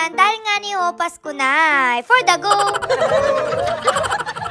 kamangyan, dahil nga niyo, Pasko na. For the go!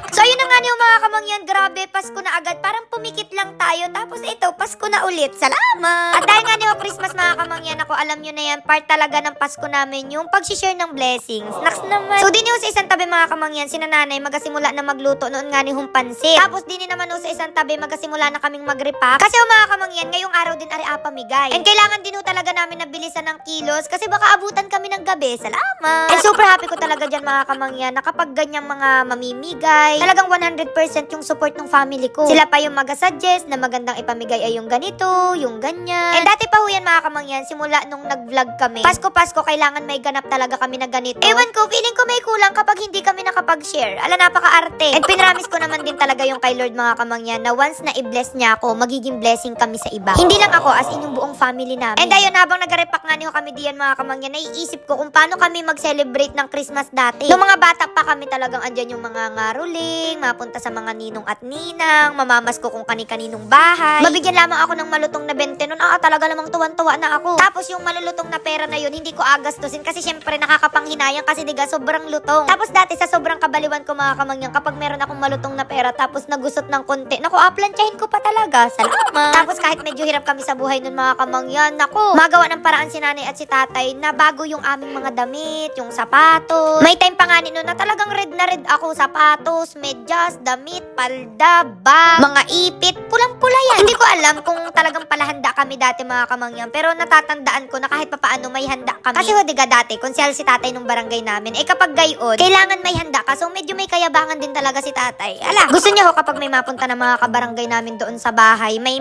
So ayun na nga niyo mga kamangyan, grabe, Pasko na agad. Parang pumikit lang tayo, tapos ito, Pasko na ulit. Salamat! At dahil nga niyo, Christmas mga kamangyan, ako alam nyo na yan, part talaga ng Pasko namin, yung pag-share ng blessings. Naks naman. So din niyo sa isang tabi mga kamangyan, sina nanay magasimula na magluto noon nga ni humpansit. Tapos din naman sa isang tabi magasimula na kaming mag-repack. Kasi mga kamangyan, ngayong araw din ari apamigay. And kailangan din talaga namin nabilisan ng kilos kasi baka abutan kami ng gabi. Salamat! And super happy ko talaga dyan mga kamangyan na kapag ganyang mga mamimigay, talagang 100% yung support ng family ko. Sila pa yung mag-suggest na magandang ipamigay ay yung ganito, yung ganyan. And dati pa ho yan mga kamangyan, simula nung nag-vlog kami. Pasko-Pasko, kailangan may ganap talaga kami na ganito. Ewan ko, feeling ko may kulang kapag hindi kami nakapag-share. Ala, napaka-arte. And pinramis ko naman din talaga yung kay Lord mga kamangyan na once na i-bless niya ako, magiging blessing kami sa iba. Hindi lang ako, as in yung buong family namin. And ayun, habang nag-repack nga niyo kami diyan mga kamangyan, naiisip ko kung paano kami mag-celebrate ng Christmas dati. Nung mga bata pa kami talagang andyan yung mga ngaruling, mapunta sa mga ninong at ninang, mamamas ko kung kani-kaninong bahay. Mabigyan lamang ako ng malutong na 20 nun, talaga namang tuwan-tuwa na ako. Tapos yung malulutong na pera na yun, hindi ko agastusin kasi syempre nakakapanghinayang kasi diga sobrang lutong. Tapos dati sa sobrang kabaliwan ko mga kamangyan, kapag meron akong malutong na pera tapos nagusot ng konti, naku, aplantyahin ko pa talaga. Salamat! Tapos kahit medyo hirap kami sa buhay nun mga kamangyan, naku, magawa ng paraan si nanay at si tatay na bago yung aming mga damit, yung sapatos. May time pa nga nun na talagang red na red ako, sapatos, medyas, damit, palda, bag, mga ipit, pulang-pula yan. Hindi ko alam kung talagang palahanda kami dati mga kamangyan, pero natatandaan ko na kahit papaano may handa kami. Kasi ho diga dati, konsyal si tatay nung barangay namin, kapag gayon, kailangan may handa ka, so medyo may kayabangan din talaga si tatay. Ala, gusto niya ho kapag may mapunta na mga kabarangay namin doon sa bahay, may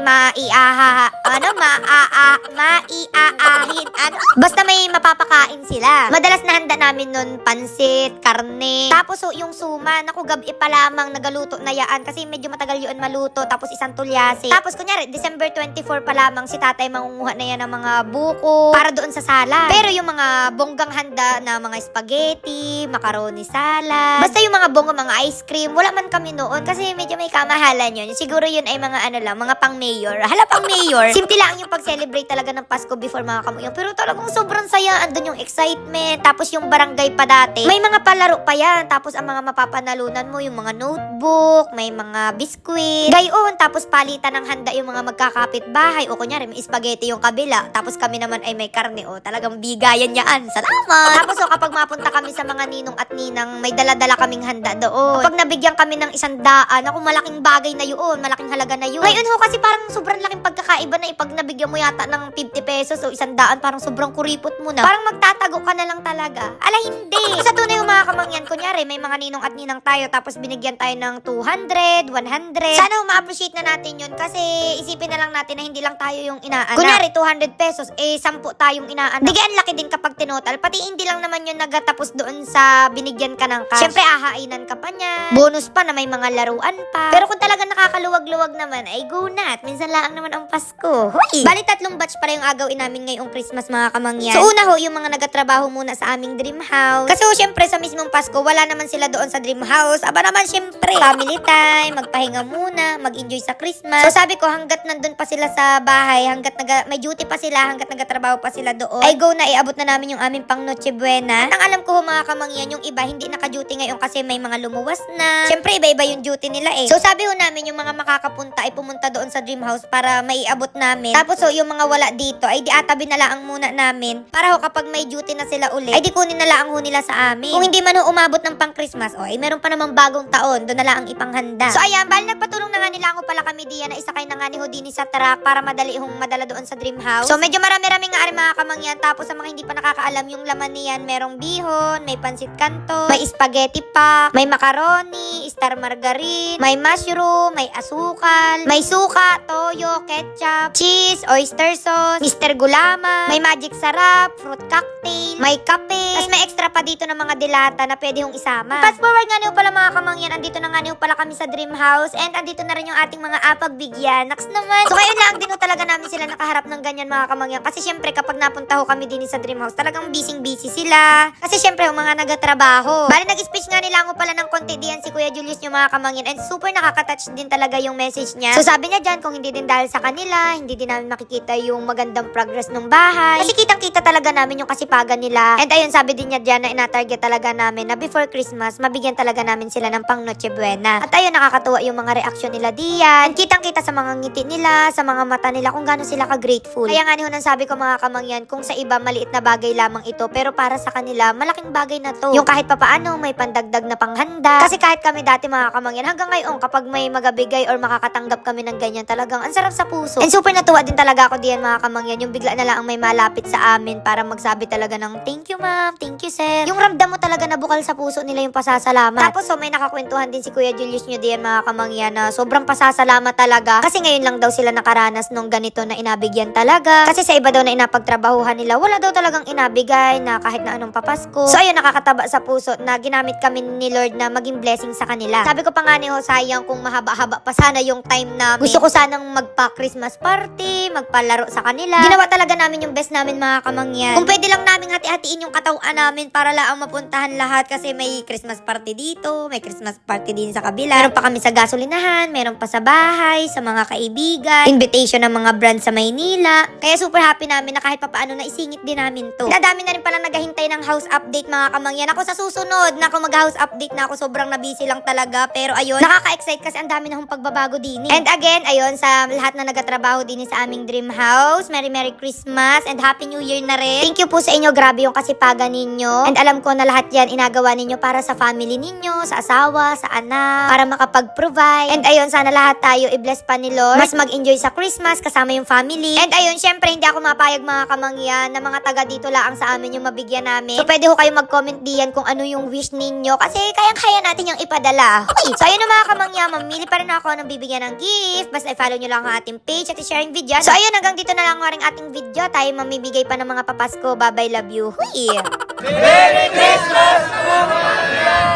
basta may mapapakain sila. Madalas na handa namin nun, pansit, karne, tapos ho, yung suma, naku, gabi pa lamang nagaluto na yaan kasi medyo matagal yun maluto, tapos isang tulyasi. Tapos kunyari, December 24 pa lamang si tatay mangunguha na yan ng mga buko para doon sa sala. Pero yung mga bonggang handa na mga spaghetti, macaroni salad, basta yung mga bongga, mga ice cream, wala man kami noon kasi medyo may kamahalan yun. Siguro yun ay mga ano lang, mga pang mayor. Hala, pang mayor. Simple lang yung pag-celebrate talaga ng Pasko before mga kamuyang. Pero talagang sobrang saya. Andun yung excitement. Tapos yung barangay pa dati, may mga palaro pa yan. Tapos ang mga mapapanalunan mo, yung mga notebook, may mga biskuit. Gayon, tapos palitan ng handa yung mga magkakapit bahay. O kunyari, may spaghetti yung kabila. Tapos kami naman ay may karne. O talagang bigayan yaan. Salamat! Tapos kapag mapunta kami sa mga ninong at ninang, may dala-dala kaming handa doon. Kapag nabigyan kami ng 100, ako malaking bagay na yun. Malaking halaga na yun. Ngayon ho, kasi parang sobrang laking pagkakaiba na pag nabigyan mo yata ng 50 pesos o 100, parang sobrang kuripot mo na. Parang magtatago ka na lang talaga. Ala, hindi. Sa tunay yung mga kamangyan, kunyari, may mga ninong at ninang tayo, tapos binigyan tayo ng 200, 100. Sana ma-appreciate na natin yun kasi isipin na lang natin na hindi lang tayo yung inaanak. Kunyari, 200 pesos, 10 tayong inaanak. Bigyan laki din kapag tinotal. Pati hindi lang naman yun nagatapos doon sa binigyan ka ng cash. Siyempre, ahainan ka pa niya. Bonus pa na may mga laruan pa. Pero kung talaga nakakaluwag-luwag naman, ay go not. Minsan lang naman ang Pasko. Hoy! Bali 3 batch para yung agawin namin ngayong Christmas mga kamangyan. So una ho, yung mga nagatrabaho muna sa aming dream house. Kasi ho, syempre sa mismong Pasko, wala naman sila doon sa dream house. Aba naman syempre, family time, magpahinga muna, mag-enjoy sa Christmas. So sabi ko, hanggat nandun pa sila sa bahay, hanggat may duty pa sila, hanggat nagatrabaho pa sila doon, ay go na, iabot na namin yung aming pang Noche Buena. At ang alam ko ho mga kamangyan, yung iba hindi naka-duty ngayon kasi may mga lumuwas na. Syempre, iba-iba yung duty nila eh. So sabi ho namin, yung mga makakapunta ay pumunta doon sa dream house para maiabot namin. Tapos ho, yung mga wala dito ay di atabi na lang muna namin para ho kapag may duty na sila ulit ay di kunin na lang ho nila sa amin. Kung hindi man ho umabot ng pang Christmas, ay meron pa namang bagong taon, doon na lang ang ipanghanda. So ayan, bali nagpatulong na nga nila ako pala kami diyan na isakay na nga ni Houdini sa truck para madali hong madala doon sa dream house. So medyo marami-rami nga rin mga kamangyan. Tapos sa mga hindi pa nakakaalam, yung laman niyan merong bihon, may pansit canton, may spaghetti pack, may macaroni, star margarine, may mushroom, may asukal, may suka, toyo, ketchup, cheese, oyster sauce, Mr. Gulama, may magic sarap, fruit cocktail, may kape, tapos may extra pa dito ng mga dilata na pwede hong isama. Fast forward nga niyo pala mga kamangyan, andito na nga niyo pala kami sa dream house and andito na rin yung ating mga apagbigyan. Naks naman. So ngayon lang din ho talaga namin sila nakaharap ng ganyan mga kamangyan kasi syempre kapag napunta ho kami din sa dream house, talagang busy sila. Kasi syempre yung mga nagatrabaho. Bali nag-speech nga nila ako pala ng konti diyan si Kuya Julius yung mga kamangyan and super nakaka-touch din talaga yung message niya. So sabi niya dyan, kung hindi din dahil sa kanila, hindi din namin makikita yung magandang progress ng bahay. Kasi kitang-kita talaga namin yung kasipagan nila nila. And ayun, sabi din niya dyan na ina-target talaga namin na before Christmas, mabigyan talaga namin sila ng pang Noche Buena. At ayun, nakakatuwa yung mga reaksyon nila diyan. And kitang-kita sa mga ngiti nila, sa mga mata nila kung gaano sila ka-grateful. Kaya nga ni Hunan sabi ko mga kamangyan, kung sa iba maliit na bagay lamang ito, pero para sa kanila, malaking bagay na to. Yung kahit papaano, may pandagdag na panghanda. Kasi kahit kami dati mga kamangyan, hanggang ngayon, kapag may magabigay or makakatanggap kami ng ganyan, talagang ang sarap sa puso. And super natuwa din talaga ako diyan mga kamangyan, yung bigla na lang ang may malapit sa amin para magsabi talaga ng thank you ma'am, thank you sir. Yung ramdam mo talaga na bukal sa puso nila yung pasasalamat. Tapos may nakakwentuhan din si Kuya Julius nyo diyan mga kamangyan na sobrang pasasalamat talaga. Kasi ngayon lang daw sila nakaranas nung ganito na inabigyan talaga. Kasi sa iba daw na inapagtrabahuhan nila, wala daw talagang inabigay na kahit na anong papasko. So ayun, nakakataba sa puso na ginamit kami ni Lord na maging blessing sa kanila. Sabi ko pa nga ni sayang kung mahaba-haba pa sana yung time namin. Gusto ko sanang magpa-Christmas party, magpalaro sa kanila. Ginawa talaga namin yung best namin mga kamangyan. Kung pwede lang namin hati-hatiin yung katawan namin para lang mapuntahan lahat kasi may Christmas party dito, may Christmas party din sa kabila. Meron pa kami sa gasolinahan, meron pa sa bahay, sa mga kaibigan, invitation ng mga brand sa Maynila. Kaya super happy namin na kahit papaano na isingit din namin to. Nadami na rin pala naghahintay ng house update mga kamangyan. Ako sa susunod na kung mag-house update na ako, sobrang nabisi lang talaga. Pero ayun, nakaka-excite kasi ang dami na hong pagbabago din eh. And again, ayun, sa lahat na nagatrabaho din sa aming dream house, Merry Christmas and Happy New Year na rin. Thank you po sa inyo, grabe yung kasipagan ninyo. And alam ko na lahat yan inagawa ninyo para sa family ninyo, sa asawa, sa anak, para makapag-provide. And ayun, sana lahat tayo i-bless pa ni Lord. Mas mag-enjoy sa Christmas kasama yung family. And ayun, syempre hindi ako mapayag mga kamangyan na mga taga dito lang sa amin yung mabigyan namin. So pwede ho kayo mag-comment diyan kung ano yung wish ninyo kasi kayang-kaya natin yung ipadala. Okay, so ayun na mga kamangyan, mamili pa rin ako ng bibigyan ng gift. Basta i-follow nyo lang ang ating page at i-share yung video. So ayun, hanggang dito na lang ang ating video. Tayo mamibigay pa ng mga papasko. Bye-bye, love you. Huy! Merry Christmas, mga